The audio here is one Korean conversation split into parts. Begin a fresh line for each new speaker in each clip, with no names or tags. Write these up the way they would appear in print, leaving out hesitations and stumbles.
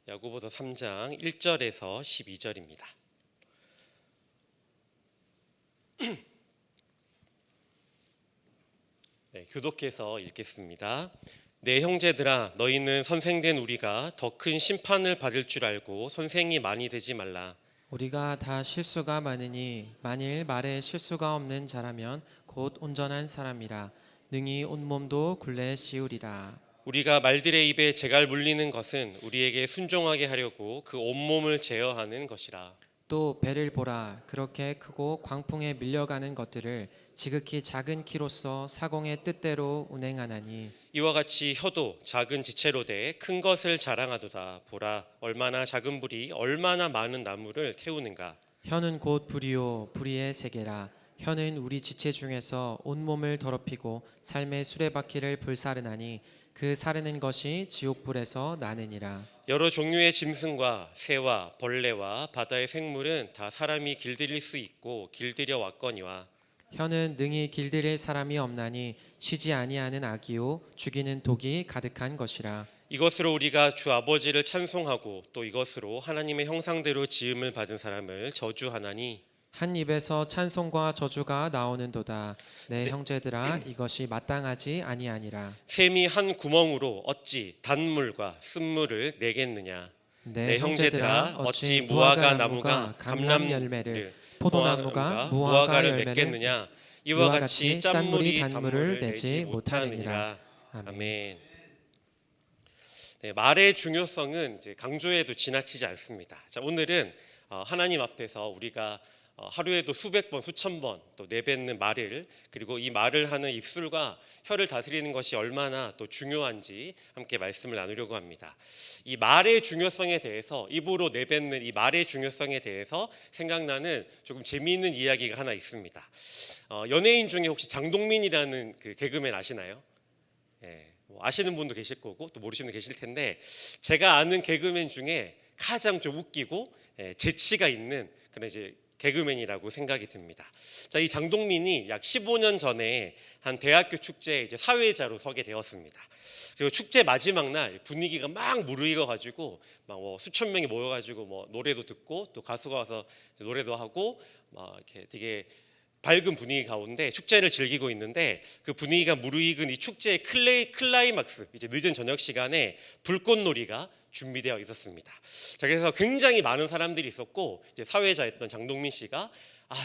야고보서 3장 1절에서 12절입니다. 네, 교독해서 읽겠습니다. 내 형제들아, 너희는 선생된 우리가 더 큰 심판을 받을 줄 알고 선생이 많이 되지 말라.
우리가 다 실수가 많으니 만일 말에 실수가 없는 자라면 곧 온전한 사람이라 능히 온몸도 굴레 씌우리라.
우리가 말들의 입에 재갈 물리는 것은 우리에게 순종하게 하려고 그 온몸을 제어하는 것이라.
또 배를 보라. 그렇게 크고 광풍에 밀려가는 것들을 지극히 작은 키로서 사공의 뜻대로 운행하나니
이와 같이 혀도 작은 지체로 돼 큰 것을 자랑하도다. 보라, 얼마나 작은 불이 얼마나 많은 나무를 태우는가.
혀는 곧 불이요 불의의 세계라. 혀는 우리 지체 중에서 온몸을 더럽히고 삶의 수레바퀴를 불사르나니 그 사르는 것이 지옥불에서 나느니라.
여러 종류의 짐승과 새와 벌레와 바다의 생물은 다 사람이 길들일 수 있고 길들여 왔거니와
혀는 능히 길들일 사람이 없나니 쉬지 아니하는 악이요 죽이는 독이 가득한 것이라.
이것으로 우리가 주 아버지를 찬송하고 또 이것으로 하나님의 형상대로 지음을 받은 사람을 저주하나니
한 입에서 찬송과 저주가 나오는도다. 내
네.
형제들아, 이것이 마땅하지 아니하니라.
샘이 한 구멍으로 어찌 단물과 쓴물을 내겠느냐. 내 형제들아, 어찌 무화과 나무가 감람 열매를 포도나무가 무화과를 맺겠느냐. 이와 같이 짠물이 단물을 내지 못하느니라. 아멘. 네, 말의 중요성은 이제 강조해도 지나치지 않습니다. 자, 오늘은 하나님 앞에서 우리가 하루에도 수백 번, 수천 번 또 내뱉는 말을, 그리고 이 말을 하는 입술과 혀를 다스리는 것이 얼마나 또 중요한지 함께 말씀을 나누려고 합니다. 이 말의 중요성에 대해서, 입으로 내뱉는 이 말의 중요성에 대해서 생각나는 조금 재미있는 이야기가 하나 있습니다. 연예인 중에 혹시 장동민이라는 그 개그맨 아시나요? 예, 아시는 분도 계실 거고 또 모르시는 분도 계실 텐데, 제가 아는 개그맨 중에 가장 좀 웃기고 재치가 있는 그런 이제 개그맨이라고 생각이 듭니다. 자, 이 장동민이 약 15년 전에 한 대학교 축제에 이제 사회자로 서게 되었습니다. 그리고 축제 마지막 날 분위기가 막 무르익어 가지고 막 수천 명이 모여 가지고 노래도 듣고 또 가수가 와서 노래도 하고 막 이렇게 되게 밝은 분위기 가운데 축제를 즐기고 있는데, 그 분위기가 무르익은 이 축제의 클라이막스, 이제 늦은 저녁 시간에 불꽃놀이가 준비되어 있었습니다. 자, 그래서 굉장히 많은 사람들이 있었고, 이제 사회자였던 장동민 씨가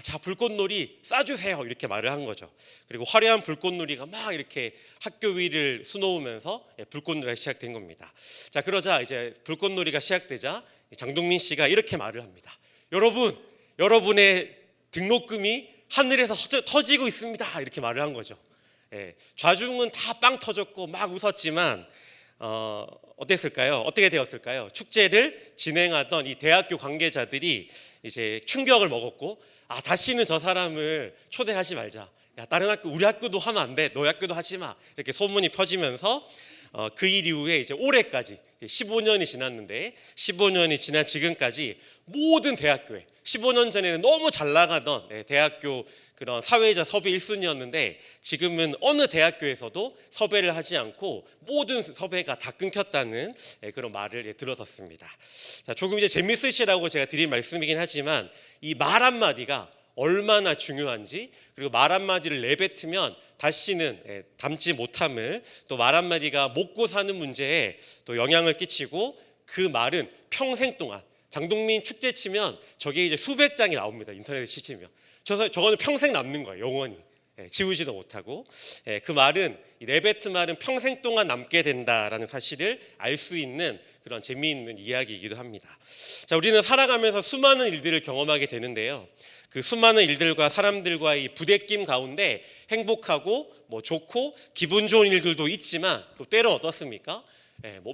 자, 불꽃놀이 쏴주세요 이렇게 말을 한 거죠. 그리고 화려한 불꽃놀이가 막 이렇게 학교 위를 수놓으면서 불꽃놀이가 시작된 겁니다. 자, 그러자 이제 불꽃놀이가 시작되자 장동민 씨가 이렇게 말을 합니다. 여러분, 여러분의 등록금이 하늘에서 터지고 있습니다 이렇게 말을 한 거죠. 좌중은 다 빵 터졌고 막 웃었지만 어땠을까요? 어떻게 되었을까요? 축제를 진행하던 이 대학교 관계자들이 이제 충격을 먹었고, 다시는 저 사람을 초대하지 말자. 야, 다른 학교, 우리 학교도 하면 안 돼. 너희 학교도 하지 마. 이렇게 소문이 퍼지면서 그 일 이후에 이제 올해까지 15년이 지났는데, 15년이 지난 지금까지 모든 대학교에, 15년 전에는 너무 잘 나가던 대학교 그런 사회자 섭외 1순위였는데 지금은 어느 대학교에서도 섭외를 하지 않고 모든 섭외가 다 끊겼다는 그런 말을 들었었습니다. 자, 조금 이제 재밌으시라고 제가 드린 말씀이긴 하지만 이 말 한마디가 얼마나 중요한지, 그리고 말 한마디를 내뱉으면 다시는 담지 못함을, 또 말 한마디가 먹고 사는 문제에 또 영향을 끼치고, 그 말은 평생 동안, 장동민 축제 치면 저게 이제 수백 장이 나옵니다. 인터넷에 치시면 저거는 평생 남는 거예요. 영원히 지우지도 못하고. 그 말은, 이 내뱉은 말은 평생 동안 남게 된다라는 사실을 알 수 있는 그런 재미있는 이야기이기도 합니다. 자, 우리는 살아가면서 수많은 일들을 경험하게 되는데요, 그 수많은 일들과 사람들과의 부대낌 가운데 행복하고 좋고 기분 좋은 일들도 있지만, 또 때로 어떻습니까?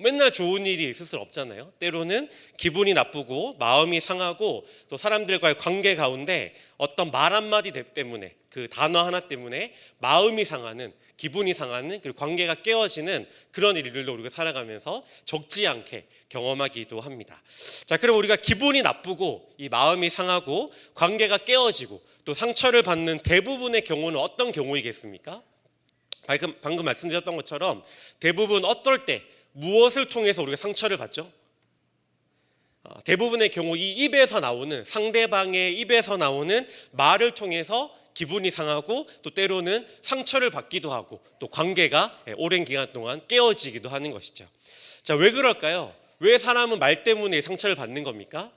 맨날 좋은 일이 있을 수 없잖아요. 때로는 기분이 나쁘고 마음이 상하고, 또 사람들과의 관계 가운데 어떤 말 한마디 때문에, 그 단어 하나 때문에 마음이 상하는, 기분이 상하는, 그리고 관계가 깨어지는 그런 일들도 우리가 살아가면서 적지 않게 경험하기도 합니다. 자, 그럼 우리가 기분이 나쁘고 이 마음이 상하고 관계가 깨어지고 또 상처를 받는 대부분의 경우는 어떤 경우이겠습니까? 방금 말씀드렸던 것처럼 대부분 어떨 때 무엇을 통해서 우리가 상처를 받죠? 대부분의 경우 이 입에서 나오는 상대방의 입에서 나오는 말을 통해서 기분이 상하고 또 때로는 상처를 받기도 하고 또 관계가 오랜 기간 동안 깨어지기도 하는 것이죠. 자, 왜 그럴까요? 왜 사람은 말 때문에 상처를 받는 겁니까?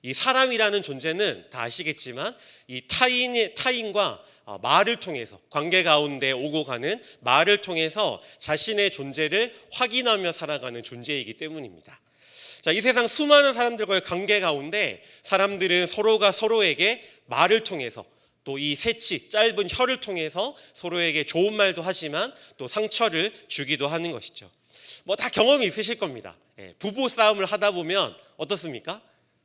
이 사람이라는 존재는 다 아시겠지만 이 타인과 말을 통해서 관계 가운데 오고 가는 말을 통해서 자신의 존재를 확인하며 살아가는 존재이기 때문입니다. 자, 이 세상 수많은 사람들과의 관계 가운데 사람들은 서로가 서로에게 말을 통해서 또 이 새치 짧은 혀를 통해서 서로에게 좋은 말도 하지만 또 상처를 주기도 하는 것이죠. 뭐 다 경험이 있으실 겁니다. 부부 싸움을 하다 보면 어떻습니까?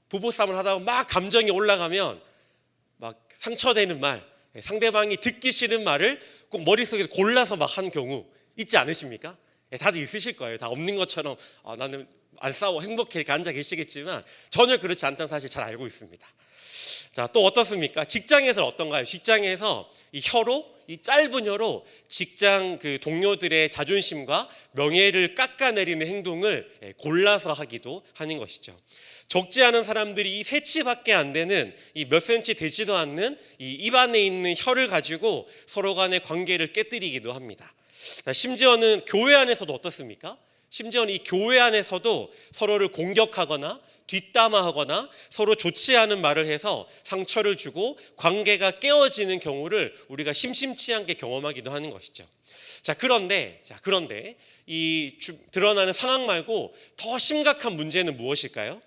부부 싸움을 하다 보면 막 감정이 올라가면 막 상처되는 말, 상대방이 듣기 싫은 말을 꼭 머릿속에 골라서 막 한 경우 있지 않으십니까? 다들 있으실 거예요. 다 없는 것처럼 나는 안 싸워 행복해 이렇게 앉아 계시겠지만 전혀 그렇지 않다는 사실 잘 알고 있습니다. 자, 또 어떻습니까? 직장에서는 어떤가요? 직장에서 이 혀로, 이 짧은 혀로 직장 그 동료들의 자존심과 명예를 깎아내리는 행동을 골라서 하기도 하는 것이죠. 적지 않은 사람들이 이 세치밖에 안 되는 이 몇 센치 되지도 않는 이 입 안에 있는 혀를 가지고 서로 간의 관계를 깨뜨리기도 합니다. 자, 심지어는 교회 안에서도 어떻습니까? 심지어는 이 교회 안에서도 서로를 공격하거나 뒷담화하거나 서로 좋지 않은 말을 해서 상처를 주고 관계가 깨어지는 경우를 우리가 심심치 않게 경험하기도 하는 것이죠. 자, 그런데 이 드러나는 상황 말고 더 심각한 문제는 무엇일까요?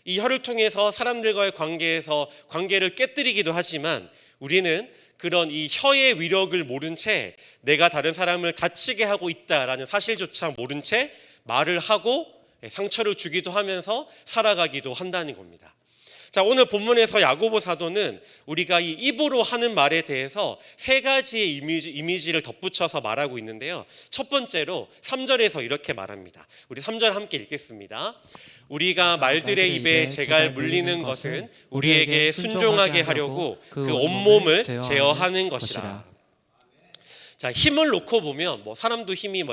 이 혀를 통해서 사람들과의 관계에서 관계를 깨뜨리기도 하지만 우리는 그런 이 혀의 위력을 모른 채 내가 다른 사람을 다치게 하고 있다라는 사실조차 모른 채 말을 하고 상처를 주기도 하면서 살아가기도 한다는 겁니다. 자, 오늘 본문에서 야고보 사도는 우리가 이 입으로 하는 말에 대해서 세 가지의 이미지를 덧붙여서 말하고 있는데요. 첫 번째로 3절에서 이렇게 말합니다. 우리 3절 함께 읽겠습니다. 우리가 말들의 입에 재갈 물리는 것은 우리에게 순종하게 하려고 그 온몸을 제어하는 것이라. 자, 힘을 놓고 보면 뭐 사람도 힘이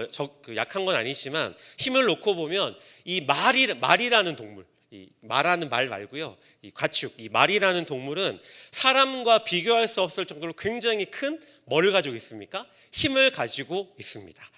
약한 건 아니지만 힘을 놓고 보면 이 말이라는 동물, 이 말하는 말 말고요, 이 가축, 이 말이라는 동물은 사람과 비교할 수 없을 정도로 굉장히 큰 뭐를 가지고 있습니까? 힘을 가지고 있습니다.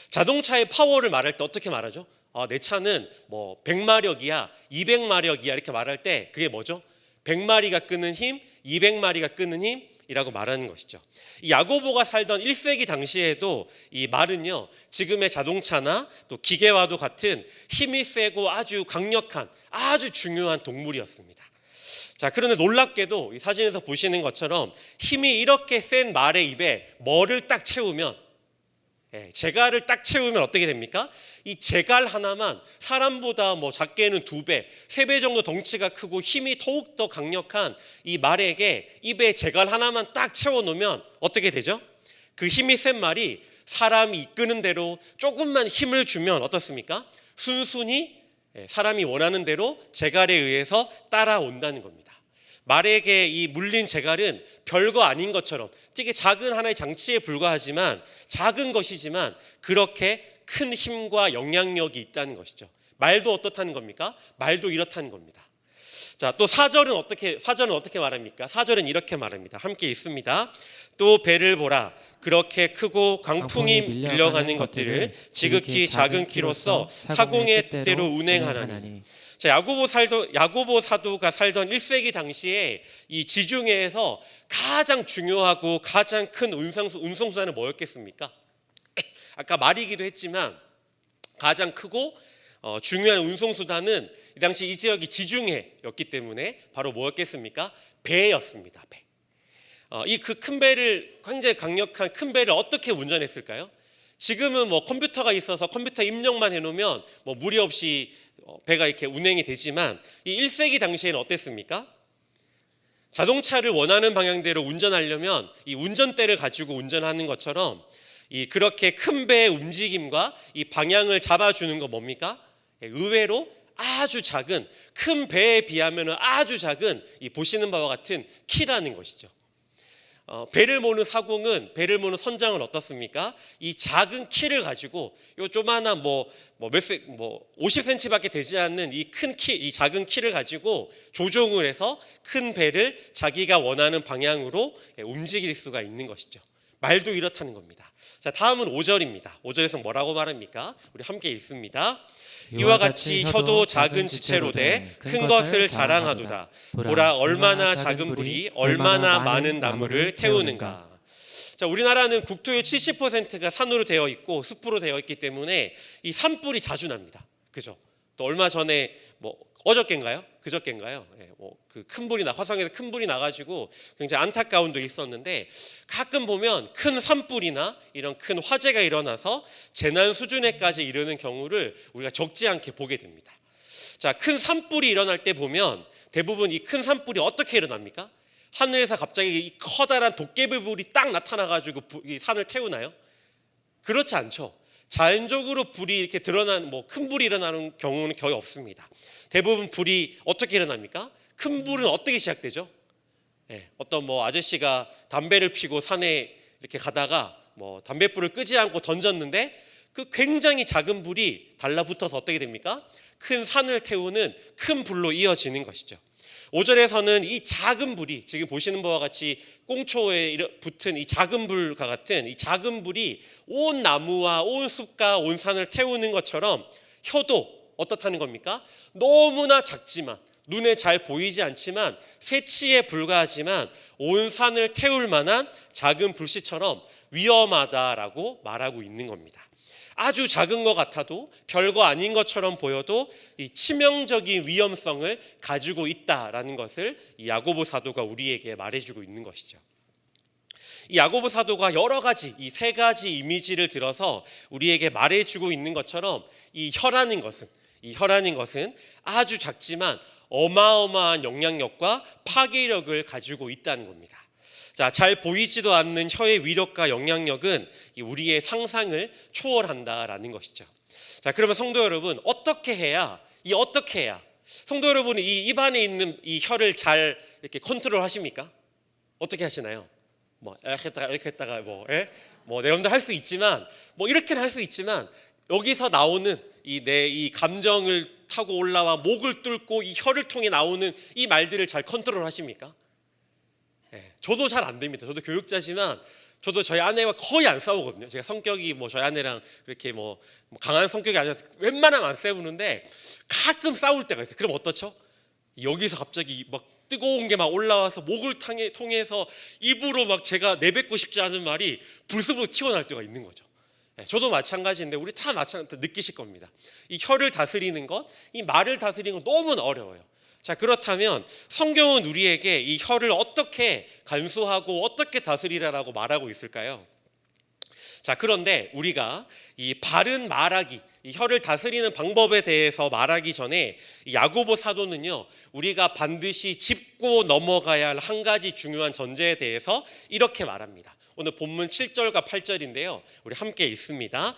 자동차의 파워를 말할 때 어떻게 말하죠? 내 차는 뭐 100마력이야, 200마력이야 이렇게 말할 때 그게 뭐죠? 100마리가 끄는 힘, 200마리가 끄는 힘이라고 말하는 것이죠. 이 야고보가 살던 1세기 당시에도 이 말은요, 지금의 자동차나 또 기계와도 같은 힘이 세고 아주 강력한 아주 중요한 동물이었습니다. 자, 그런데 놀랍게도 이 사진에서 보시는 것처럼 힘이 이렇게 센 말의 입에 뭐를 딱 채우면, 재갈을 딱 채우면 어떻게 됩니까? 이 재갈 하나만 사람보다 뭐 작게는 2배, 3배 정도 덩치가 크고 힘이 더욱더 강력한 이 말에게 입에 재갈 하나만 딱 채워놓으면 어떻게 되죠? 그 힘이 센 말이 사람이 이끄는 대로 조금만 힘을 주면 어떻습니까? 순순히 사람이 원하는 대로 재갈에 의해서 따라온다는 겁니다. 말에게 이 물린 재갈은 별거 아닌 것처럼 되게 작은 하나의 장치에 불과하지만 작은 것이지만 그렇게 큰 힘과 영향력이 있다는 것이죠. 말도 어떻다는 겁니까? 말도 이렇다는 겁니다. 자, 또 4절은 어떻게 말합니까? 4절은 이렇게 말합니다. 함께 읽습니다. 또 배를 보라. 그렇게 크고 강풍이 밀려가는 것들을 지극히 작은 키로서 사공의 뜻대로 운행하나니. 자, 야고보 사도가 살던 1세기 당시에 이 지중해에서 가장 중요하고 가장 큰 운송수단은 뭐였겠습니까? 아까 말이기도 했지만 가장 크고 중요한 운송수단은 이 당시 이 지역이 지중해였기 때문에 바로 뭐였겠습니까? 배였습니다. 배. 이 그 큰 배를, 굉장히 강력한 큰 배를 어떻게 운전했을까요? 지금은 뭐 컴퓨터가 있어서 컴퓨터 입력만 해놓으면 뭐 무리 없이 배가 이렇게 운행이 되지만 이 1세기 당시에는 어땠습니까? 자동차를 원하는 방향대로 운전하려면 이 운전대를 가지고 운전하는 것처럼 이 그렇게 큰 배의 움직임과 이 방향을 잡아주는 거 뭡니까? 의외로 아주 작은, 큰 배에 비하면 아주 작은 이 보시는 바와 같은 키라는 것이죠. 배를 모는 사공은 배를 모는 선장은 어떻습니까? 이 작은 키를 가지고 요 조만한 50cm밖에 되지 않는 이 큰 키, 이 작은 키를 가지고 조종을 해서 큰 배를 자기가 원하는 방향으로 움직일 수가 있는 것이죠. 말도 이렇다는 겁니다. 자, 다음은 5절입니다. 5절에서 뭐라고 말합니까? 우리 함께 읽습니다. 이와 같이 혀도 작은 지체로 돼 큰 것을 자랑하도다. 보라, 얼마나 작은 불이 얼마나 많은 나무를 태우는가. 자, 우리나라는 국토의 70%가 산으로 되어 있고 숲으로 되어 있기 때문에 이 산불이 자주 납니다. 그죠? 또 얼마 전에 어저께인가요? 그저께인가요? 그 큰 불이 화성에서 큰 불이 나가지고 굉장히 안타까운 일이 있었는데, 가끔 보면 큰 산불이나 이런 큰 화재가 일어나서 재난 수준에까지 이르는 경우를 우리가 적지 않게 보게 됩니다. 자, 큰 산불이 일어날 때 보면 대부분 이 큰 산불이 어떻게 일어납니까? 하늘에서 갑자기 이 커다란 도깨비불이 딱 나타나가지고 이 산을 태우나요? 그렇지 않죠. 자연적으로 불이 이렇게 드러나는 큰 불이 일어나는 경우는 거의 없습니다. 대부분 불이 어떻게 일어납니까? 큰 불은 어떻게 시작되죠? 어떤 아저씨가 담배를 피고 산에 이렇게 가다가 담뱃불을 끄지 않고 던졌는데 그 굉장히 작은 불이 달라붙어서 어떻게 됩니까? 큰 산을 태우는 큰 불로 이어지는 것이죠. 5절에서는 이 작은 불이 지금 보시는 바와 같이 꽁초에 붙은 이 작은 불과 같은 이 작은 불이 온 나무와 온 숲과 온 산을 태우는 것처럼 혀도 어떻다는 겁니까? 너무나 작지만, 눈에 잘 보이지 않지만, 새치에 불과하지만 온 산을 태울 만한 작은 불씨처럼 위험하다라고 말하고 있는 겁니다. 아주 작은 것 같아도, 별거 아닌 것처럼 보여도 이 치명적인 위험성을 가지고 있다라는 것을 이 야고보 사도가 우리에게 말해주고 있는 것이죠. 이 야고보 사도가 여러 가지, 이 세 가지 이미지를 들어서 우리에게 말해주고 있는 것처럼 이 혀라는 것은 아주 작지만 어마어마한 영향력과 파괴력을 가지고 있다는 겁니다. 자, 잘 보이지도 않는 혀의 위력과 영향력은 우리의 상상을 초월한다라는 것이죠. 자, 그러면 성도 여러분, 어떻게 해야 성도 여러분이 이 입안에 있는 이 혀를 잘 이렇게 컨트롤 하십니까? 어떻게 하시나요? 이렇게 했다가 여러분들 할 수 있지만, 이렇게는 할 수 있지만, 여기서 나오는 이 감정을 타고 올라와 목을 뚫고 이 혀를 통해 나오는 이 말들을 잘 컨트롤 하십니까? 저도 잘 안 됩니다. 저도 교육자지만 저도 저희 아내와 거의 안 싸우거든요. 제가 성격이 저희 아내랑 그렇게 강한 성격이 아니라서 웬만하면 안 싸우는데 가끔 싸울 때가 있어요. 그럼 어떻죠? 여기서 갑자기 뜨거운 게 올라와서 목을 통해서 입으로 제가 내뱉고 싶지 않은 말이 불쑥 튀어나올 때가 있는 거죠. 저도 마찬가지인데 우리 다 마찬가지로 느끼실 겁니다. 이 혀를 다스리는 것, 이 말을 다스리는 건 너무 어려워요. 자, 그렇다면 성경은 우리에게 이 혀를 어떻게 간수하고 어떻게 다스리라라고 말하고 있을까요? 자, 그런데 우리가 이 바른 말하기, 이 혀를 다스리는 방법에 대해서 말하기 전에 이 야고보 사도는요, 우리가 반드시 짚고 넘어가야 할 한 가지 중요한 전제에 대해서 이렇게 말합니다. 오늘 본문 7절과 8절인데요. 우리 함께 읽습니다.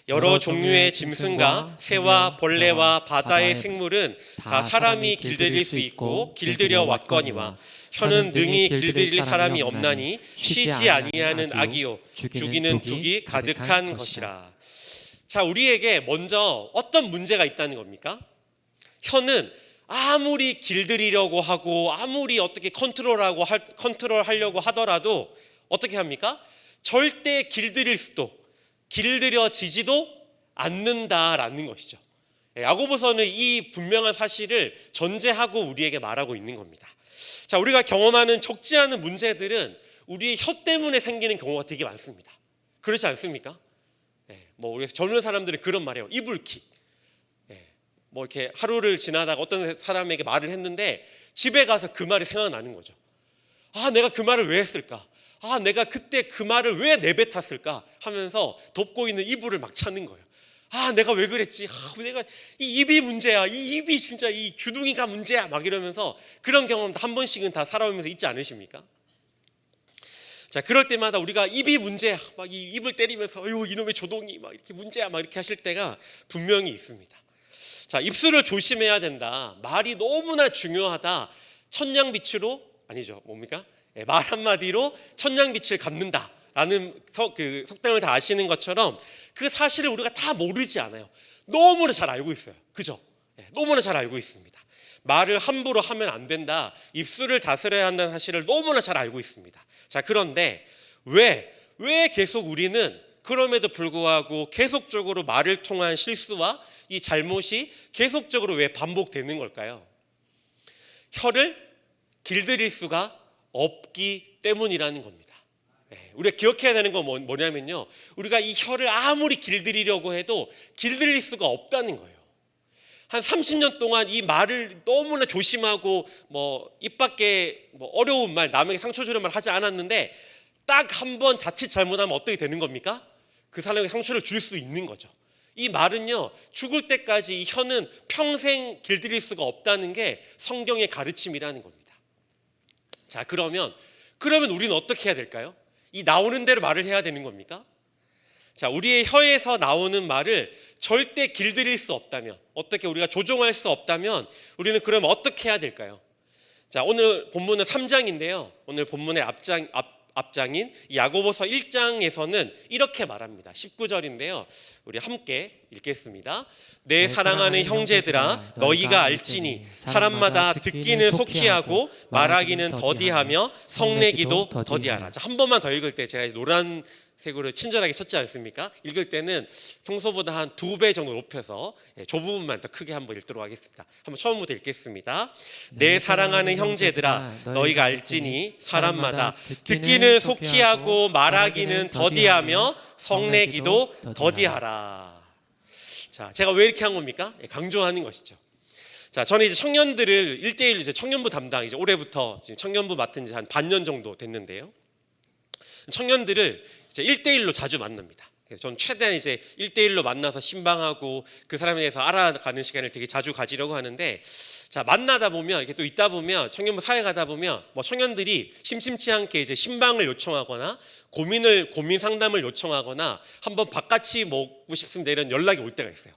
여러 종류의 짐승과 새와 벌레와 바다의 생물은 다 사람이 길들일 수 있고 길들여 왔거니와 혀는 능히 길들일 사람이 없나니 쉬지 아니하는 악이요 죽이는 독이 가득한 것이라. 자, 우리에게 먼저 어떤 문제가 있다는 겁니까? 혀는 아무리 길들이려고 하고 아무리 어떻게 컨트롤하려고 하더라도 어떻게 합니까? 절대 길들여지지도 않는다라는 것이죠. 야고보서는 이 분명한 사실을 전제하고 우리에게 말하고 있는 겁니다. 자, 우리가 경험하는 적지 않은 문제들은 우리의 혀 때문에 생기는 경우가 되게 많습니다. 그렇지 않습니까? 우리 젊은 사람들은 그런 말이에요. 이불킥. 이렇게 하루를 지나다가 어떤 사람에게 말을 했는데 집에 가서 그 말이 생각나는 거죠. 아, 내가 그 말을 왜 했을까? 아, 내가 그때 그 말을 왜 내뱉었을까? 하면서 덮고 있는 이불을 막 찾는 거예요. 아, 내가 왜 그랬지? 내가 이 입이 문제야. 이 입이 진짜 이 주둥이가 문제야. 막 이러면서 그런 경험 한 번씩은 다 살아오면서 있지 않으십니까? 자, 그럴 때마다 우리가 입이 문제야. 막 이 입을 때리면서 이놈의 조동이 막 이렇게 문제야. 막 이렇게 하실 때가 분명히 있습니다. 자, 입술을 조심해야 된다. 말이 너무나 중요하다. 천냥비추로 아니죠. 뭡니까? 말 한마디로 천냥빛을 갚는다라는 그 속담을 다 아시는 것처럼 그 사실을 우리가 다 모르지 않아요. 너무나 잘 알고 있어요. 그죠? 너무나 잘 알고 있습니다. 말을 함부로 하면 안 된다, 입술을 다스려야 한다는 사실을 너무나 잘 알고 있습니다. 자, 그런데 왜 계속 우리는 그럼에도 불구하고 계속적으로 말을 통한 실수와 이 잘못이 계속적으로 왜 반복되는 걸까요? 혀를 길들일 수가 없기 때문이라는 겁니다. 우리가 기억해야 되는 건 뭐냐면요, 우리가 이 혀를 아무리 길들이려고 해도 길들일 수가 없다는 거예요. 한 30년 동안 이 말을 너무나 조심하고 입 밖에 어려운 말, 남에게 상처 주는 말 하지 않았는데 딱 한 번 자칫 잘못하면 어떻게 되는 겁니까? 그 사람에게 상처를 줄 수 있는 거죠. 이 말은요, 죽을 때까지 이 혀는 평생 길들일 수가 없다는 게 성경의 가르침이라는 겁니다. 자, 그러면 우리는 어떻게 해야 될까요? 이 나오는 대로 말을 해야 되는 겁니까? 자, 우리의 혀에서 나오는 말을 절대 길들일 수 없다면, 어떻게 우리가 조종할 수 없다면 우리는 그럼 어떻게 해야 될까요? 자, 오늘 본문은 3장인데요. 오늘 본문의 앞장인 야고보서 1장에서는 이렇게 말합니다. 19절인데요. 우리 함께 읽겠습니다. 내 사랑하는 형제들아, 너희가 알지니 사람마다 듣기는 속히 하고 말하기는 더디하며 성내기도 더디하라. 자, 한 번만 더 읽을 때 제가 노란색으로 친절하게 쳤지 않습니까? 읽을 때는 평소보다 한 2배 정도 높여서 저 부분만 더 크게 한번 읽도록 하겠습니다. 한번 처음부터 읽겠습니다. 내 사랑하는 형제들아, 너희가 알지니 사람마다 듣기는 속히 하고 말하기는 더디하며 성내기도 더디하라. 자, 제가 왜 이렇게 한 겁니까? 강조하는 것이죠. 자, 저는 이제 청년들을 1대1 이제 청년부 담당, 이제 올해부터 지금 청년부 맡은 지 한 반년 정도 됐는데요. 청년들을 이제 1대1로 자주 만납니다. 그래서 저는 최대한 이제 1대1로 만나서 신방하고 그 사람에 대해서 알아가는 시간을 되게 자주 가지려고 하는데, 자, 만나다 보면 이렇게 또 있다 보면 청년부 사회 가다 보면 청년들이 심심치 않게 이제 신방을 요청하거나 고민 상담을 요청하거나 한번 밥같이 먹고 싶습니다 이런 연락이 올 때가 있어요.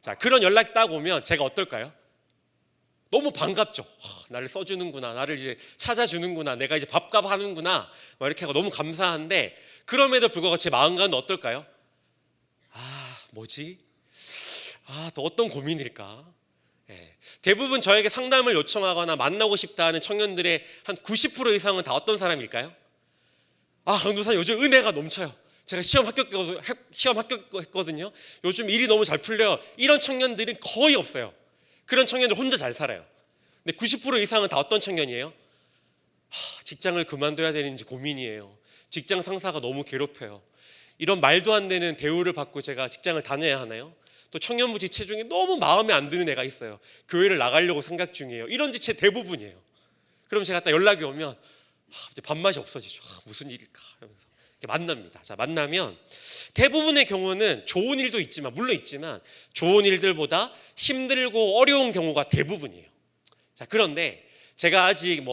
자, 그런 연락이 딱 오면 제가 어떨까요? 너무 반갑죠. 나를 써주는구나, 나를 이제 찾아주는구나, 내가 이제 밥값 하는구나, 이렇게 하고 너무 감사한데, 그럼에도 불구하고 제 마음가는 어떨까요? 뭐지? 또 어떤 고민일까? 대부분 저에게 상담을 요청하거나 만나고 싶다 하는 청년들의 한 90% 이상은 다 어떤 사람일까요? 강도사님, 요즘 은혜가 넘쳐요. 제가 시험 합격했거든요. 요즘 일이 너무 잘 풀려요. 이런 청년들은 거의 없어요. 그런 청년들 혼자 잘 살아요. 근데 90% 이상은 다 어떤 청년이에요? 직장을 그만둬야 되는지 고민이에요. 직장 상사가 너무 괴롭혀요. 이런 말도 안 되는 대우를 받고 제가 직장을 다녀야 하나요? 또 청년부 지체 중에 너무 마음에 안 드는 애가 있어요. 교회를 나가려고 생각 중이에요. 이런 지체 대부분이에요. 그럼 제가 딱 연락이 오면 밥맛이 없어지죠. 무슨 일일까 하면서 만납니다. 자, 만나면 대부분의 경우는 좋은 일도 있지만, 물론 있지만 좋은 일들보다 힘들고 어려운 경우가 대부분이에요. 자, 그런데 제가 아직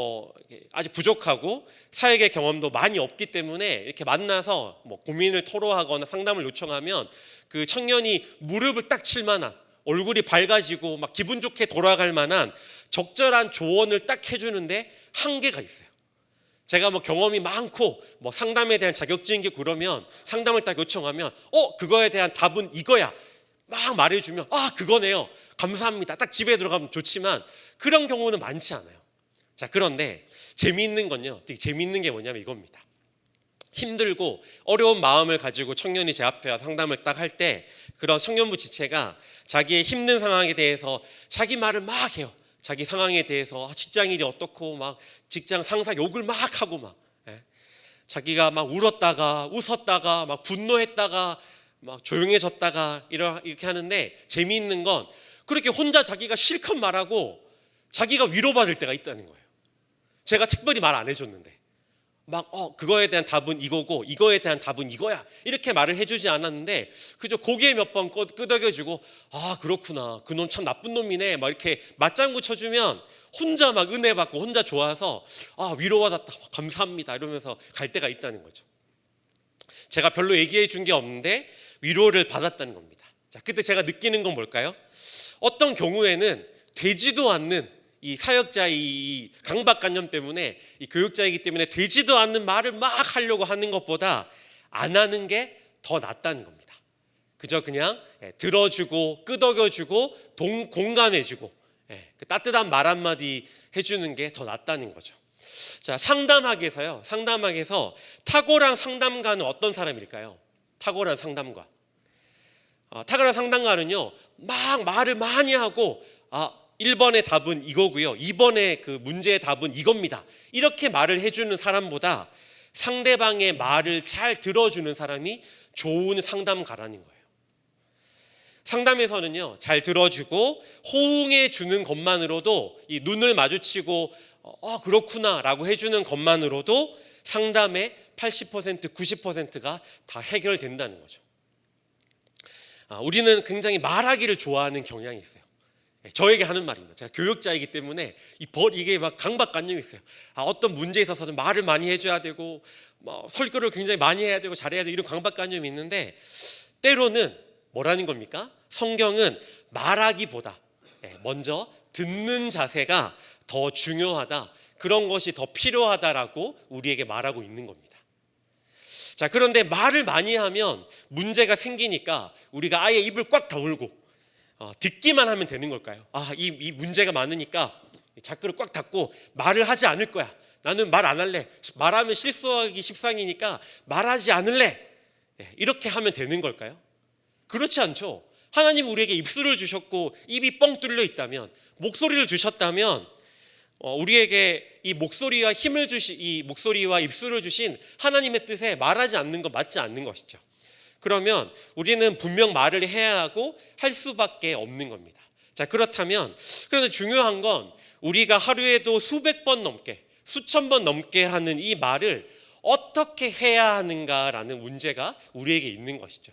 부족하고 사역의 경험도 많이 없기 때문에 이렇게 만나서 고민을 토로하거나 상담을 요청하면 그 청년이 무릎을 딱 칠 만한, 얼굴이 밝아지고 막 기분 좋게 돌아갈 만한 적절한 조언을 딱 해주는데 한계가 있어요. 제가 경험이 많고 상담에 대한 자격증이 있고 그러면 상담을 딱 요청하면 그거에 대한 답은 이거야 막 말해주면 그거네요, 감사합니다, 딱 집에 들어가면 좋지만 그런 경우는 많지 않아요. 자, 그런데 재미있는 건요, 되게 재미있는 게 뭐냐면 이겁니다. 힘들고 어려운 마음을 가지고 청년이 제 앞에 와서 상담을 딱 할 때 그런 청년부 지체가 자기의 힘든 상황에 대해서 자기 말을 막 해요. 자기 상황에 대해서 직장일이 어떻고 막 직장 상사 욕을 막 하고 자기가 막 울었다가 웃었다가 막 분노했다가 막 조용해졌다가 이렇게 하는데, 재미있는 건 그렇게 혼자 자기가 실컷 말하고 자기가 위로받을 때가 있다는 거예요. 제가 특별히 말 안 해줬는데 그거에 대한 답은 이거고 이거에 대한 답은 이거야 이렇게 말을 해주지 않았는데 그저 고개 몇 번 끄덕여주고 그렇구나, 그놈 참 나쁜 놈이네 막 이렇게 맞장구 쳐주면 혼자 막 은혜 받고 혼자 좋아서 위로받았다, 감사합니다 이러면서 갈 때가 있다는 거죠. 제가 별로 얘기해 준 게 없는데 위로를 받았다는 겁니다. 자, 그때 제가 느끼는 건 뭘까요? 어떤 경우에는 되지도 않는 이 사역자의 이 강박관념 때문에 이 교육자이기 때문에 되지도 않는 말을 막 하려고 하는 것보다 안 하는 게 더 낫다는 겁니다. 그저 그냥 들어주고 끄덕여주고 공감해주고 그 따뜻한 말 한마디 해주는 게 더 낫다는 거죠. 자, 상담학에서 탁월한 상담가는 어떤 사람일까요? 탁월한 상담가. 탁월한 상담가는요, 막 말을 많이 하고 1번의 답은 이거고요, 2번의 그 문제의 답은 이겁니다, 이렇게 말을 해주는 사람보다 상대방의 말을 잘 들어주는 사람이 좋은 상담가라는 거예요. 상담에서는요, 잘 들어주고 호응해 주는 것만으로도, 이 눈을 마주치고 그렇구나 라고 해주는 것만으로도 상담의 80%, 90%가 다 해결된다는 거죠. 우리는 굉장히 말하기를 좋아하는 경향이 있어요. 저에게 하는 말입니다. 제가 교육자이기 때문에 이게 막 강박관념이 있어요. 어떤 문제에 있어서는 말을 많이 해줘야 되고 설교를 굉장히 많이 해야 되고 잘해야 되고 이런 강박관념이 있는데, 때로는 뭐라는 겁니까? 성경은 말하기보다 먼저 듣는 자세가 더 중요하다, 그런 것이 더 필요하다라고 우리에게 말하고 있는 겁니다. 자, 그런데 말을 많이 하면 문제가 생기니까 우리가 아예 입을 꽉 다물고 듣기만 하면 되는 걸까요? 이 문제가 많으니까 자꾸를 꽉 닫고 말을 하지 않을 거야, 나는 말 안 할래, 말하면 실수하기 십상이니까 말하지 않을래, 이렇게 하면 되는 걸까요? 그렇지 않죠. 하나님 우리에게 입술을 주셨고 입이 뻥 뚫려 있다면, 목소리를 주셨다면 우리에게 이 목소리와 힘을 이 목소리와 입술을 주신 하나님의 뜻에 말하지 않는 거 맞지 않는 것이죠. 그러면 우리는 분명 말을 해야 하고 할 수밖에 없는 겁니다. 자, 그렇다면 그런데 중요한 건 우리가 하루에도 수백 번 넘게, 수천 번 넘게 하는 이 말을 어떻게 해야 하는가라는 문제가 우리에게 있는 것이죠.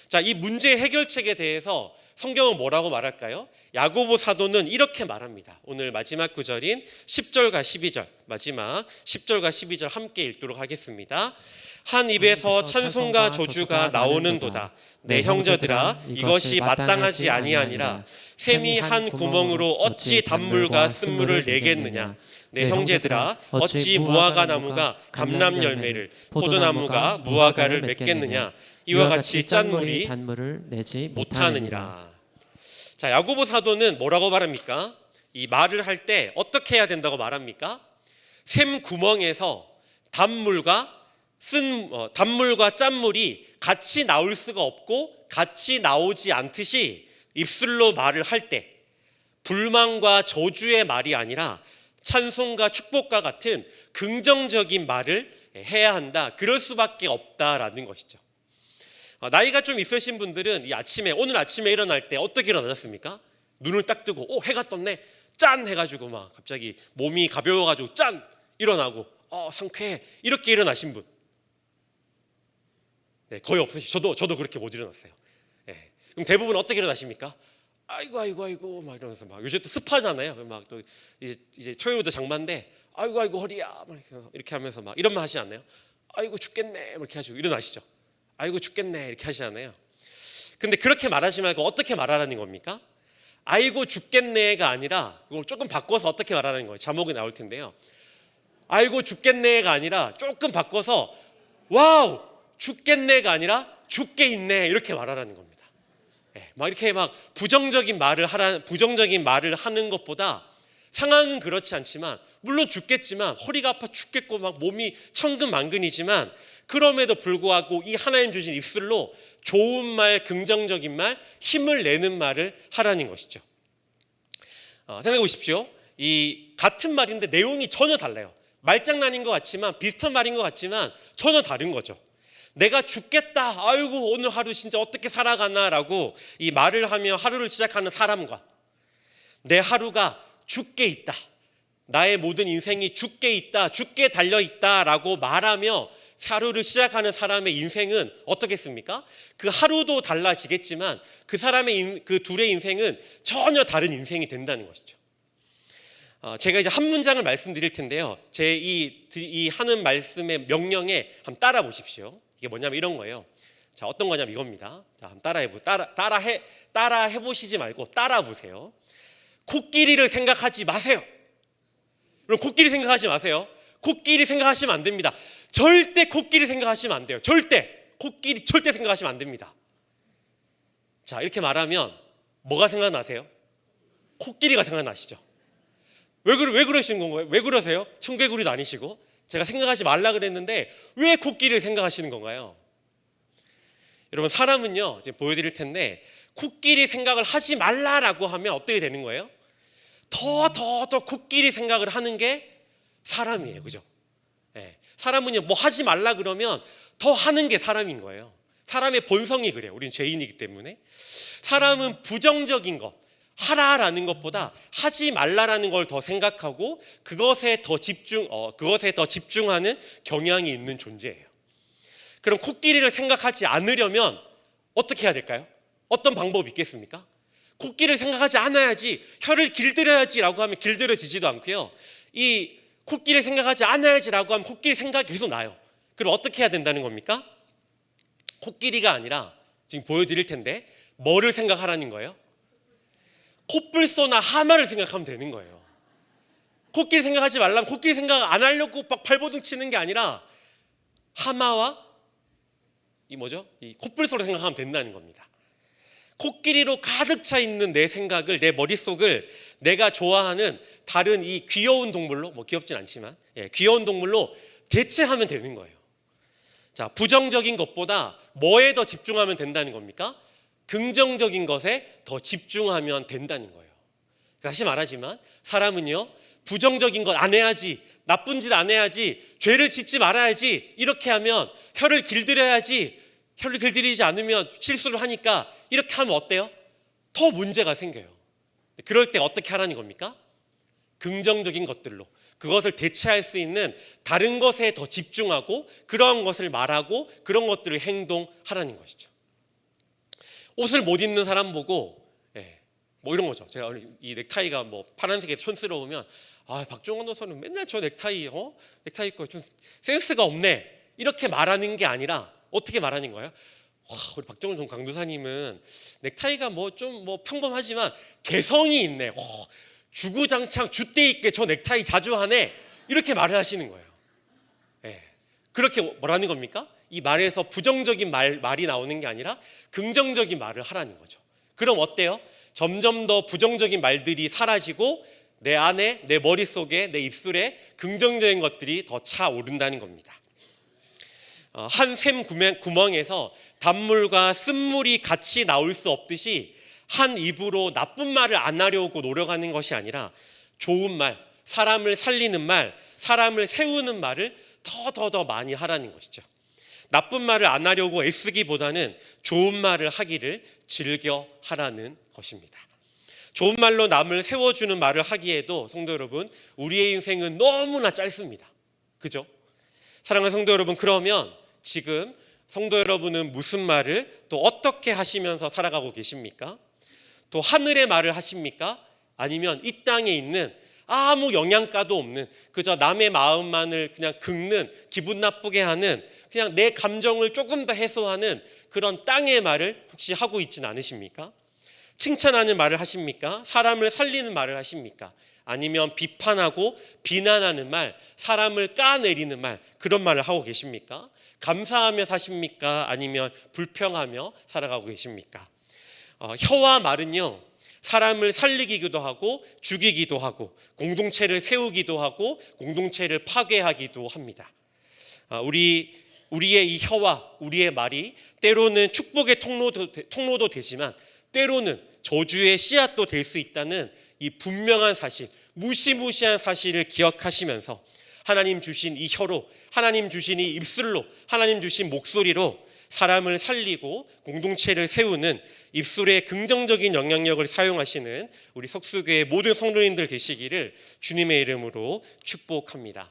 자, 이 문제의 해결책에 대해서 성경은 뭐라고 말할까요? 야고보 사도는 이렇게 말합니다. 오늘 마지막 구절인 10절과 12절, 마지막 10절과 12절 함께 읽도록 하겠습니다. 한 입에서 찬송과 저주가 나오는도다. 내 형제들아, 이것이 마땅하지 아니하니라. 샘이 한 구멍으로 어찌 단물과 쓴물을 내겠느냐. 내 형제들아, 어찌 무화과 나무가 감람 열매를, 포도나무가 무화과를 맺겠느냐. 이와 같이 짠물이
단물을 내지
못하느니라. 자, 야고보 사도는 뭐라고 말합니까? 이 말을 할 때 어떻게 해야 된다고 말합니까? 샘 구멍에서 단물과 짠물이 같이 나올 수가 없고 같이 나오지 않듯이 입술로 말을 할 때 불만과 저주의 말이 아니라 찬송과 축복과 같은 긍정적인 말을 해야 한다, 그럴 수밖에 없다라는 것이죠. 나이가 좀 있으신 분들은 오늘 아침에 일어날 때 어떻게 일어나셨습니까? 눈을 딱 뜨고 해가 떴네, 짠 해가지고 막 갑자기 몸이 가벼워가지고 짠 일어나고 상쾌해, 이렇게 일어나신 분 거의 없으시죠. 저도 그렇게 못 일어났어요. 그럼 대부분 어떻게 일어나십니까? 아이고 막 이러면서, 막 요새 또 습하잖아요. 막 또 이제 초여우도 장마인데 아이고 허리야 막 이렇게 하면서 막 이런 말 하시지 않나요? 아이고 죽겠네 이렇게 하시고 일어나시죠. 아이고 죽겠네 이렇게 하시잖아요. 근데 그렇게 말하지 말고 어떻게 말하라는 겁니까? 아이고 죽겠네가 아니라, 이걸 조금 바꿔서 어떻게 말하라는 거예요? 자목이 나올 텐데요. 아이고 죽겠네가 아니라 조금 바꿔서 와우 죽겠네가 아니라 죽게 있네, 이렇게 말하라는 겁니다. 막 이렇게 막 부정적인 말을 하는 것보다, 상황은 그렇지 않지만 물론 죽겠지만 허리가 아파 죽겠고 막 몸이 천근만근이지만 그럼에도 불구하고 이 하나님 주신 입술로 좋은 말, 긍정적인 말, 힘을 내는 말을 하라는 것이죠. 생각해 보십시오. 이 같은 말인데 내용이 전혀 달라요. 말장난인 것 같지만, 비슷한 말인 것 같지만 전혀 다른 거죠. 내가 죽겠다, 아이고 오늘 하루 진짜 어떻게 살아가나라고 이 말을 하며 하루를 시작하는 사람과, 내 하루가 죽게 있다, 나의 모든 인생이 죽게 있다, 죽게 달려있다라고 말하며 하루를 시작하는 사람의 인생은 어떻겠습니까? 그 하루도 달라지겠지만 그 사람의 그 둘의 인생은 전혀 다른 인생이 된다는 것이죠. 제가 이제 한 문장을 말씀드릴 텐데요. 제 이 하는 말씀의 명령에 한번 따라 보십시오. 이게 뭐냐면 이런 거예요. 자, 어떤 거냐면 이겁니다. 자, 한번 따라 해보시지 말고 따라 보세요. 코끼리를 생각하지 마세요. 여러분, 코끼리 생각하지 마세요. 코끼리 생각하시면 안 됩니다. 절대 코끼리 생각하시면 안 돼요. 절대 코끼리 절대 생각하시면 안 됩니다. 자, 이렇게 말하면 뭐가 생각나세요? 코끼리가 생각나시죠? 왜 그러시는 건가요? 왜 그러세요? 청개구리도 아니시고. 제가 생각하지 말라 그랬는데 왜 코끼리를 생각하시는 건가요? 여러분, 사람은요, 이제 보여드릴 텐데 코끼리 생각을 하지 말라라고 하면 어떻게 되는 거예요? 더 코끼리 생각을 하는 게 사람이에요. 그죠? 네. 사람은요, 뭐 하지 말라 그러면 더 하는 게 사람인 거예요. 사람의 본성이 그래요. 우리는 죄인이기 때문에. 사람은 부정적인 것, 하라라는 것보다 하지 말라라는 걸 더 생각하고 그것에 더 집중하는 경향이 있는 존재예요. 그럼 코끼리를 생각하지 않으려면 어떻게 해야 될까요? 어떤 방법이 있겠습니까? 코끼리를 생각하지 않아야지, 혀를 길들여야지라고 하면 길들여지지도 않고요. 이 코끼리를 생각하지 않아야지라고 하면 코끼리 생각이 계속 나요. 그럼 어떻게 해야 된다는 겁니까? 코끼리가 아니라 지금 보여드릴 텐데 뭐를 생각하라는 거예요? 코뿔소나 하마를 생각하면 되는 거예요. 코끼리 생각하지 말라면 코끼리 생각 안 하려고 막 발버둥 치는 게 아니라 하마와 이 코뿔소를 생각하면 된다는 겁니다. 코끼리로 가득 차 있는 내 생각을, 내 머릿속을 내가 좋아하는 다른 이 귀여운 동물로, 뭐 귀엽진 않지만 귀여운 동물로 대체하면 되는 거예요. 자, 부정적인 것보다 뭐에 더 집중하면 된다는 겁니까? 긍정적인 것에 더 집중하면 된다는 거예요. 다시 말하지만 사람은요, 부정적인 것 안 해야지, 나쁜 짓 안 해야지, 죄를 짓지 말아야지, 이렇게 하면 혀를 길들여야지, 혀를 길들이지 않으면 실수를 하니까 이렇게 하면 어때요? 더 문제가 생겨요. 그럴 때 어떻게 하라는 겁니까? 긍정적인 것들로 그것을 대체할 수 있는 다른 것에 더 집중하고 그런 것을 말하고 그런 것들을 행동하라는 것이죠. 옷을 못 입는 사람 보고 뭐 이런 거죠. 제가 이 넥타이가 뭐 파란색에 촌스러우면 박종원 노선은 맨날 저 넥타이 입고 좀 센스가 없네, 이렇게 말하는 게 아니라 어떻게 말하는 거예요? 우리 박종원 강도사님은 넥타이가 뭐 좀 평범하지만 개성이 있네. 주구장창 줏대 있게 저 넥타이 자주 하네, 이렇게 말을 하시는 거예요. 그렇게 뭐라는 겁니까? 이 말에서 부정적인 말이 나오는 게 아니라 긍정적인 말을 하라는 거죠. 그럼 어때요? 점점 더 부정적인 말들이 사라지고 내 안에, 내 머릿속에, 내 입술에 긍정적인 것들이 더 차오른다는 겁니다. 한 샘 구멍에서 단물과 쓴물이 같이 나올 수 없듯이 한 입으로 나쁜 말을 안 하려고 노력하는 것이 아니라 좋은 말, 사람을 살리는 말, 사람을 세우는 말을 더 많이 하라는 것이죠. 나쁜 말을 안 하려고 애쓰기보다는 좋은 말을 하기를 즐겨 하라는 것입니다. 좋은 말로 남을 세워주는 말을 하기에도 성도 여러분, 우리의 인생은 너무나 짧습니다. 그죠? 사랑하는 성도 여러분, 그러면 지금 성도 여러분은 무슨 말을 또 어떻게 하시면서 살아가고 계십니까? 또 하늘의 말을 하십니까? 아니면 이 땅에 있는 아무 영양가도 없는, 그저 남의 마음만을 그냥 긁는, 기분 나쁘게 하는, 그냥 내 감정을 조금 더 해소하는 그런 땅의 말을 혹시 하고 있지는 않으십니까? 칭찬하는 말을 하십니까? 사람을 살리는 말을 하십니까? 아니면 비판하고 비난하는 말, 사람을 까내리는 말, 그런 말을 하고 계십니까? 감사하며 사십니까? 아니면 불평하며 살아가고 계십니까? 혀와 말은요, 사람을 살리기도 하고 죽이기도 하고 공동체를 세우기도 하고 공동체를 파괴하기도 합니다. 우리의 이 혀와 우리의 말이 때로는 축복의 통로도 되지만 때로는 저주의 씨앗도 될 수 있다는 이 분명한 사실, 무시무시한 사실을 기억하시면서 하나님 주신 이 혀로, 하나님 주신 이 입술로, 하나님 주신 목소리로 사람을 살리고 공동체를 세우는 입술의 긍정적인 영향력을 사용하시는 우리 석수교회 모든 성도님들 되시기를 주님의 이름으로 축복합니다.